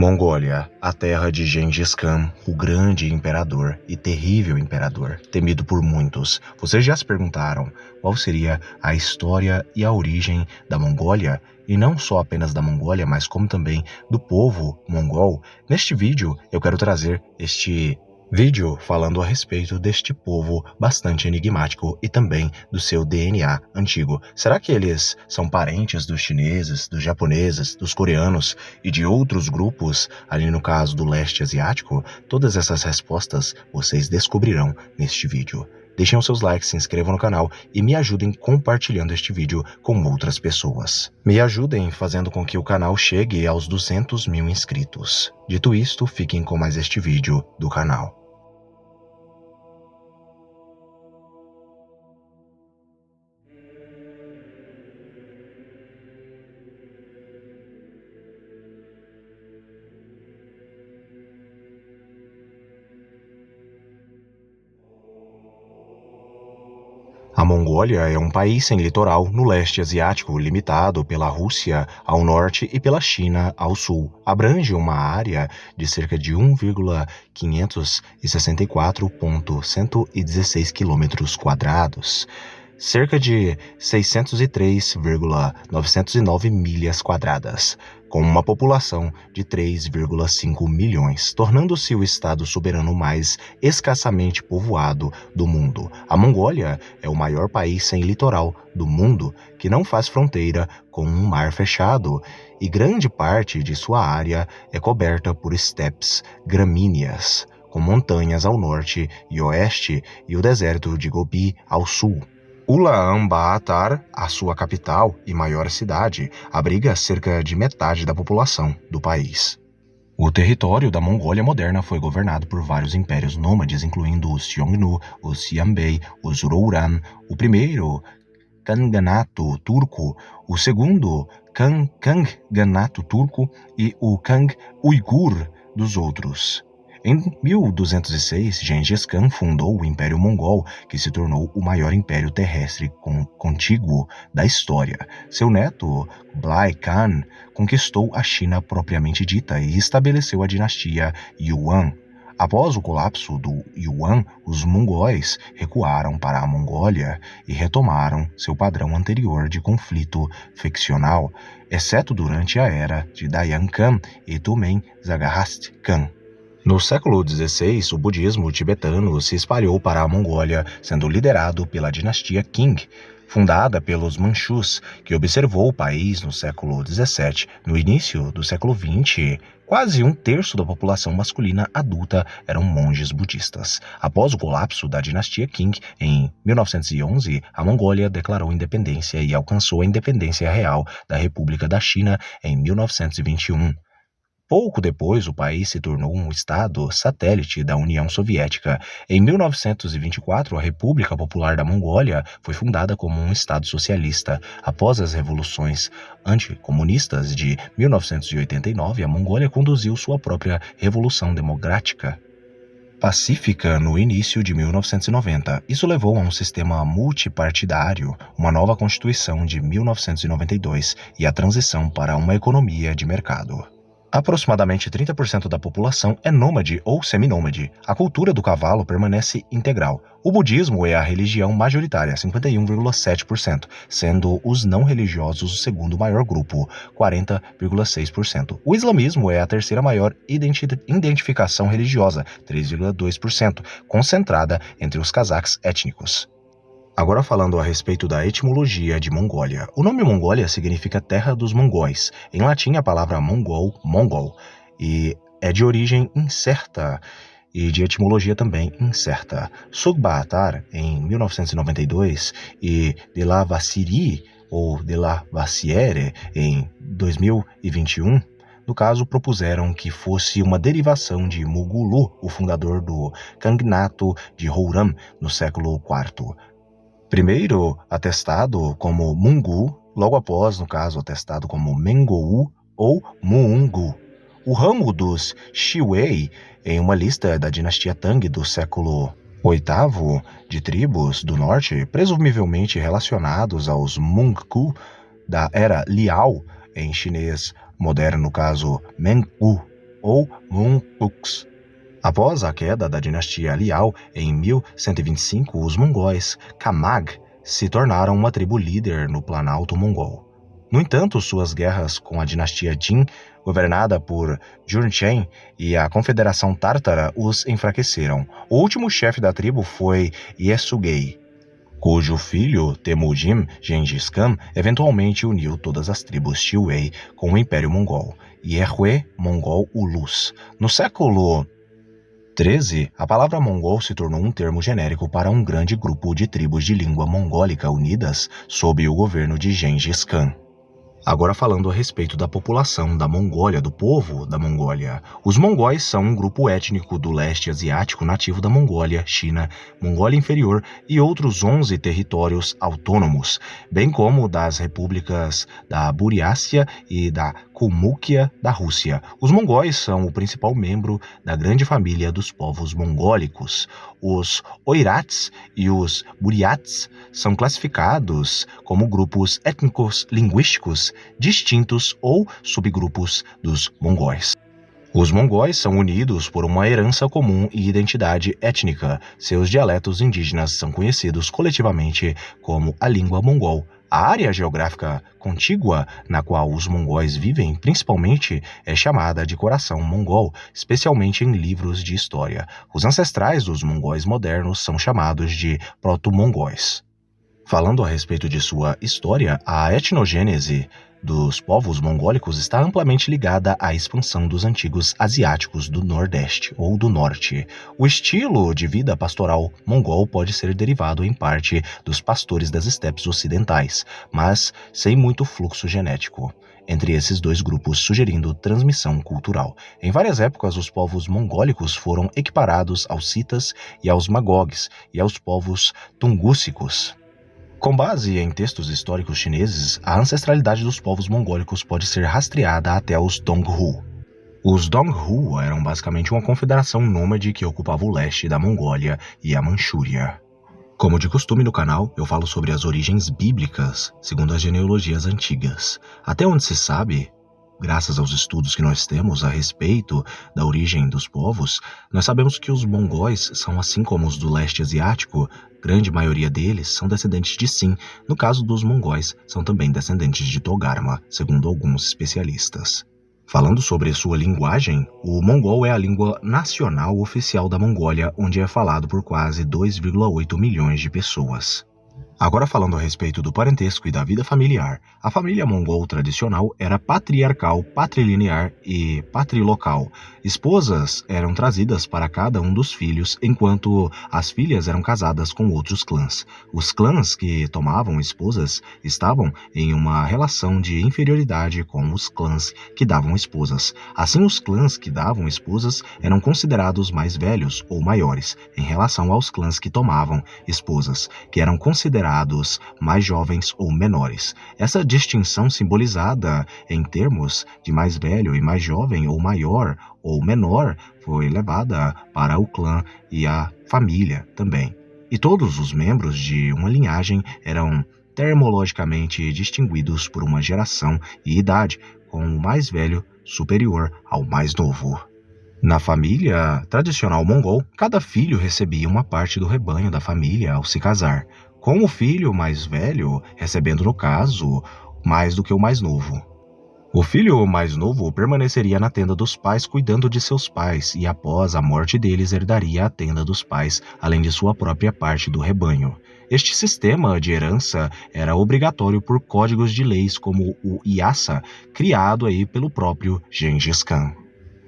Mongólia, a terra de Gengis Khan, o grande imperador e terrível imperador, temido por muitos. Vocês já se perguntaram qual seria a história e a origem da Mongólia? E não só apenas da Mongólia, mas como também do povo mongol? Neste vídeo eu quero trazer este vídeo falando a respeito deste povo bastante enigmático e também do seu DNA antigo. Será que eles são parentes dos chineses, dos japoneses, dos coreanos e de outros grupos, ali no caso do leste asiático? Todas essas respostas vocês descobrirão neste vídeo. Deixem os seus likes, se inscrevam no canal e me ajudem compartilhando este vídeo com outras pessoas. Me ajudem fazendo com que o canal chegue aos 200 mil inscritos. Dito isto, fiquem com mais este vídeo do canal. A Mongólia é um país sem litoral no leste asiático, limitado pela Rússia ao norte e pela China ao sul. Abrange uma área de cerca de 1,564,116 km², cerca de 603,909 milhas quadradas, com uma população de 3,5 milhões, tornando-se o estado soberano mais escassamente povoado do mundo. A Mongólia é o maior país sem litoral do mundo, que não faz fronteira com um mar fechado, e grande parte de sua área é coberta por estepes gramíneas, com montanhas ao norte e oeste e o deserto de Gobi ao sul. Ulaanbaatar, a sua capital e maior cidade, abriga cerca de metade da população do país. O território da Mongólia moderna foi governado por vários impérios nômades, incluindo os Xiongnu, os Xianbei, os Rouran, o primeiro Kanganato turco, o segundo Kanganato turco e o Kang Uigur dos outros. Em 1206, Gengis Khan fundou o Império Mongol, que se tornou o maior império terrestre contíguo da história. Seu neto, Kublai Khan, conquistou a China propriamente dita e estabeleceu a dinastia Yuan. Após o colapso do Yuan, os mongóis recuaram para a Mongólia e retomaram seu padrão anterior de conflito faccional, exceto durante a era de Dayan Khan e Tumen Zagahast Khan. No século XVI, o budismo tibetano se espalhou para a Mongólia, sendo liderado pela dinastia Qing, fundada pelos Manchus, que observou o país no século XVII. No início do século XX, quase um terço da população masculina adulta eram monges budistas. Após o colapso da dinastia Qing, em 1911, a Mongólia declarou independência e alcançou a independência real da República da China em 1921. Pouco depois, o país se tornou um estado satélite da União Soviética. Em 1924, a República Popular da Mongólia foi fundada como um estado socialista. Após as revoluções anticomunistas de 1989, a Mongólia conduziu sua própria revolução democrática pacífica no início de 1990. Isso levou a um sistema multipartidário, uma nova Constituição de 1992 e a transição para uma economia de mercado. Aproximadamente 30% da população é nômade ou seminômade. A cultura do cavalo permanece integral. O budismo é a religião majoritária, 51,7%, sendo os não religiosos o segundo maior grupo, 40,6%. O islamismo é a terceira maior identificação religiosa, 3,2%, concentrada entre os cazaques étnicos. Agora falando a respeito da etimologia de Mongólia. O nome Mongólia significa terra dos mongóis. Em latim, a palavra mongol, e é de origem incerta e de etimologia também incerta. Sugbaatar, em 1992, e de la Vassiri, ou de la Vassiere, em 2021, no caso, propuseram que fosse uma derivação de Mugulu, o fundador do Kangnato de Rouran, no século IV. Primeiro atestado como Mungu, logo após, no caso, atestado como Mengou ou Muungu. O ramo dos Shiwei, em uma lista da dinastia Tang do século VIII, de tribos do norte, presumivelmente relacionados aos Mungku da era Liao, em chinês moderno, no caso Mengu, ou Munpuks. Após a queda da dinastia Liao em 1125, os mongóis Kamag se tornaram uma tribo líder no Planalto Mongol. No entanto, suas guerras com a dinastia Jin, governada por Jurchen, e a Confederação Tártara os enfraqueceram. O último chefe da tribo foi Yesugei, cujo filho Temujin Gengis Khan eventualmente uniu todas as tribos Xiwei com o Império Mongol, Yerhui Mongol Ulus. No século XIII, a palavra mongol se tornou um termo genérico para um grande grupo de tribos de língua mongólica unidas sob o governo de Gengis Khan. Agora falando a respeito da população da Mongólia, do povo da Mongólia. Os mongóis são um grupo étnico do leste asiático nativo da Mongólia, China, Mongólia Inferior e outros 11 territórios autônomos, bem como das repúblicas da Buriácia e da Kalmúquia da Rússia. Os mongóis são o principal membro da grande família dos povos mongólicos. Os Oirats e os Buriats são classificados como grupos étnicos linguísticos distintos ou subgrupos dos mongóis. Os mongóis são unidos por uma herança comum e identidade étnica. Seus dialetos indígenas são conhecidos coletivamente como a língua mongol. A área geográfica contígua na qual os mongóis vivem, principalmente, é chamada de Coração Mongol, especialmente em livros de história. Os ancestrais dos mongóis modernos são chamados de proto-mongóis. Falando a respeito de sua história, a etnogênese dos povos mongólicos está amplamente ligada à expansão dos antigos asiáticos do Nordeste ou do Norte. O estilo de vida pastoral mongol pode ser derivado em parte dos pastores das estepes ocidentais, mas sem muito fluxo genético entre esses dois grupos, sugerindo transmissão cultural. Em várias épocas, os povos mongólicos foram equiparados aos citas e aos magogs e aos povos tungúsicos. Com base em textos históricos chineses, a ancestralidade dos povos mongólicos pode ser rastreada até os Donghu. Os Donghu eram basicamente uma confederação nômade que ocupava o leste da Mongólia e a Manchúria. Como de costume no canal, eu falo sobre as origens bíblicas, segundo as genealogias antigas. Até onde se sabe, graças aos estudos que nós temos a respeito da origem dos povos, nós sabemos que os mongóis são, assim como os do leste asiático, grande maioria deles são descendentes de Sin. No caso dos mongóis, são também descendentes de Togarma, segundo alguns especialistas. Falando sobre sua linguagem, o mongol é a língua nacional oficial da Mongólia, onde é falado por quase 2,8 milhões de pessoas. Agora falando a respeito do parentesco e da vida familiar, a família mongol tradicional era patriarcal, patrilinear e patrilocal. Esposas eram trazidas para cada um dos filhos, enquanto as filhas eram casadas com outros clãs. Os clãs que tomavam esposas estavam em uma relação de inferioridade com os clãs que davam esposas. Assim, os clãs que davam esposas eram considerados mais velhos ou maiores, em relação aos clãs que tomavam esposas, que eram considerados mais jovens ou menores. Essa distinção simbolizada em termos de mais velho e mais jovem ou maior ou menor foi levada para o clã e a família também. E todos os membros de uma linhagem eram termologicamente distinguidos por uma geração e idade, com o mais velho superior ao mais novo. Na família tradicional mongol, cada filho recebia uma parte do rebanho da família ao se casar, com o filho mais velho recebendo, no caso, mais do que o mais novo. O filho mais novo permaneceria na tenda dos pais cuidando de seus pais e após a morte deles herdaria a tenda dos pais, além de sua própria parte do rebanho. Este sistema de herança era obrigatório por códigos de leis como o Yasa, criado aí pelo próprio Gengis Khan.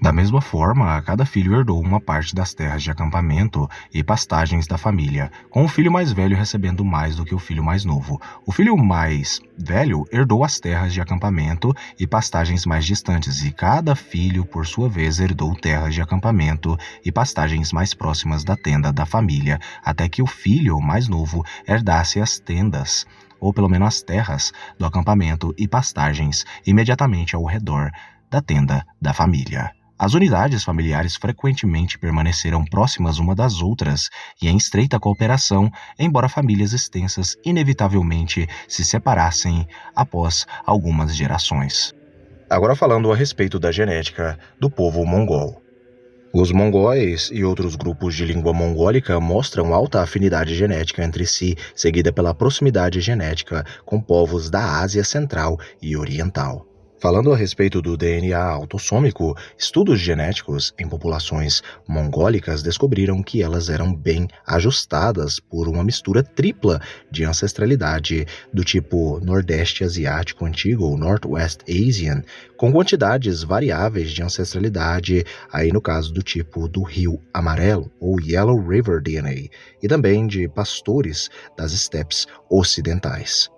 Da mesma forma, cada filho herdou uma parte das terras de acampamento e pastagens da família, com o filho mais velho recebendo mais do que o filho mais novo. O filho mais velho herdou as terras de acampamento e pastagens mais distantes, e cada filho, por sua vez, herdou terras de acampamento e pastagens mais próximas da tenda da família, até que o filho mais novo herdasse as tendas, ou pelo menos as terras do acampamento e pastagens imediatamente ao redor da tenda da família. As unidades familiares frequentemente permaneceram próximas uma das outras e em estreita cooperação, embora famílias extensas inevitavelmente se separassem após algumas gerações. Agora falando a respeito da genética do povo mongol. Os mongóis e outros grupos de língua mongólica mostram alta afinidade genética entre si, seguida pela proximidade genética com povos da Ásia Central e Oriental. Falando a respeito do DNA autossômico, estudos genéticos em populações mongólicas descobriram que elas eram bem ajustadas por uma mistura tripla de ancestralidade do tipo Nordeste Asiático Antigo, ou Northwest Asian, com quantidades variáveis de ancestralidade, aí no caso do tipo do Rio Amarelo, ou Yellow River DNA, e também de pastores das estepes ocidentais.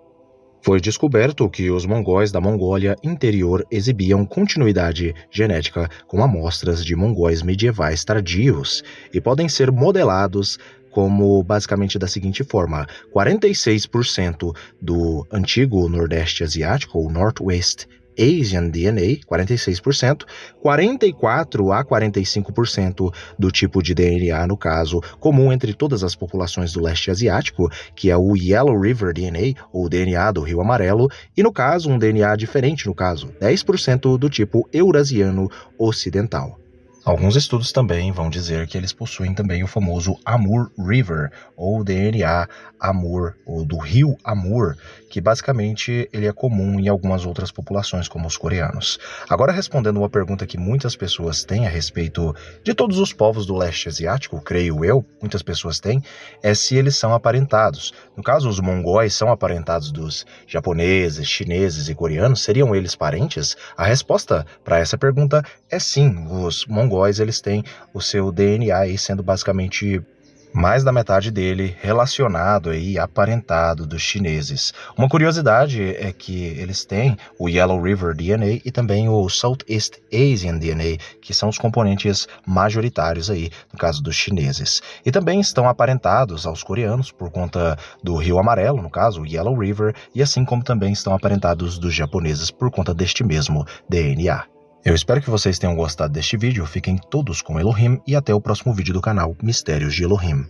Foi descoberto que os mongóis da Mongólia Interior exibiam continuidade genética com amostras de mongóis medievais tardios e podem ser modelados como basicamente da seguinte forma: 46% do antigo Nordeste Asiático, ou Northwest Asian DNA, 46%, 44 a 45% do tipo de DNA, no caso, comum entre todas as populações do leste asiático, que é o Yellow River DNA, ou DNA do Rio Amarelo, e no caso, um DNA diferente, no caso, 10% do tipo Eurasiano Ocidental. Alguns estudos também vão dizer que eles possuem também o famoso Amur River, ou DNA Amur, ou do rio Amur, que basicamente ele é comum em algumas outras populações, como os coreanos. Agora, respondendo uma pergunta que muitas pessoas têm a respeito de todos os povos do leste asiático, creio eu, muitas pessoas têm, é se eles são aparentados. No caso, os mongóis são aparentados dos japoneses, chineses e coreanos, seriam eles parentes? A resposta para essa pergunta é sim, os mongóis eles têm o seu DNA aí sendo basicamente mais da metade dele relacionado e aparentado dos chineses. Uma curiosidade é que eles têm o Yellow River DNA e também o Southeast Asian DNA, que são os componentes majoritários aí, no caso dos chineses. E também estão aparentados aos coreanos por conta do Rio Amarelo, no caso, o Yellow River, e assim como também estão aparentados dos japoneses por conta deste mesmo DNA. Eu espero que vocês tenham gostado deste vídeo, fiquem todos com Elohim e até o próximo vídeo do canal Mistérios de Elohim.